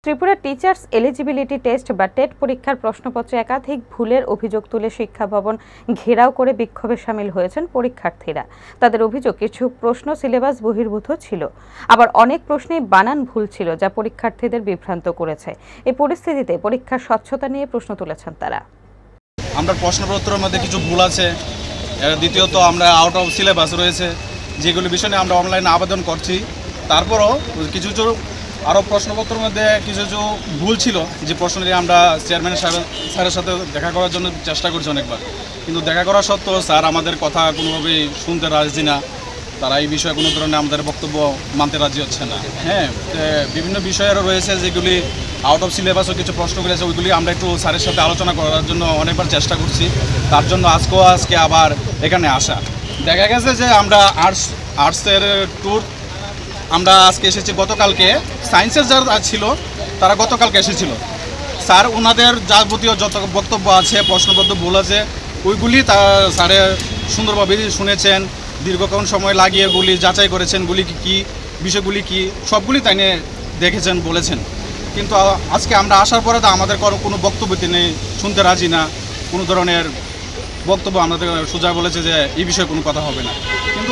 Tripura teachers eligibility test বা TET পরীক্ষার প্রশ্নপত্রে একাধিক ভুলের অভিযোগ তুলে শিক্ষা ভবন ঘেরাও করে বিক্ষোভে শামিল হয়েছেন পরীক্ষার্থীরা। তাদের অভিযোগ, কিছু প্রশ্ন সিলেবাস বহির্ভূত ছিল, আবার অনেক প্রশ্নেই বানান ভুল ছিল, যা পরীক্ষার্থীদের বিভ্রান্ত করেছে। এই পরিস্থিতিতে পরীক্ষার স্বচ্ছতা নিয়ে প্রশ্ন তুলেছেন তারা। আমরা প্রশ্নপত্রের মধ্যে কিছু ভুল আছে, দ্বিতীয়ত আমরা আউট অফ সিলেবাস রয়েছে, যেগুলো বিষয়ে আমরা অনলাইনে আবেদন করছি। তারপরও কিছু কিছু আরও প্রশ্নপত্রের মধ্যে কিছু কিছু ভুল ছিল, যে প্রশ্নটি আমরা চেয়ারম্যান স্যারের সাথে দেখা করার জন্য চেষ্টা করছি অনেকবার, কিন্তু দেখা করা সত্ত্বেও স্যার আমাদের কথা কোনোভাবেই শুনতে রাজি না। তারা এই বিষয়ে কোনো ধরনের আমাদের বক্তব্য মানতে রাজি হচ্ছে না। বিভিন্ন বিষয়েরও রয়েছে যেগুলি আউট অফ সিলেবাসও কিছু প্রশ্নগুলি আছে, ওইগুলি আমরা একটু স্যারের সাথে আলোচনা করার জন্য অনেকবার চেষ্টা করছি। তার জন্য আজকে আবার এখানে আসা। দেখা গেছে যে আমরা আর্টসের ট্যুর আমরা আজকে এসেছি, গতকালকে সায়েন্সের যারা ছিল তারা গতকালকে এসেছিল। স্যার ওনাদের যাবতীয় যত বক্তব্য আছে, প্রশ্নপত্র ভুল আছে, ওইগুলি স্যারে সুন্দরভাবে শুনেছেন, দীর্ঘক্ষণ সময় লাগিয়ে গুলি যাচাই করেছেন, গুলি কী বিষয়গুলি কী সবগুলি তাই নিয়ে দেখেছেন, বলেছেন। কিন্তু আজকে আমরা আসার পরে তো আমাদের কোনো বক্তব্য তিনি শুনতে রাজি না। কোনো ধরনের বক্তব্য আমাদের সোজা বলেছে যে এই বিষয়ে কোনো কথা হবে না। কিন্তু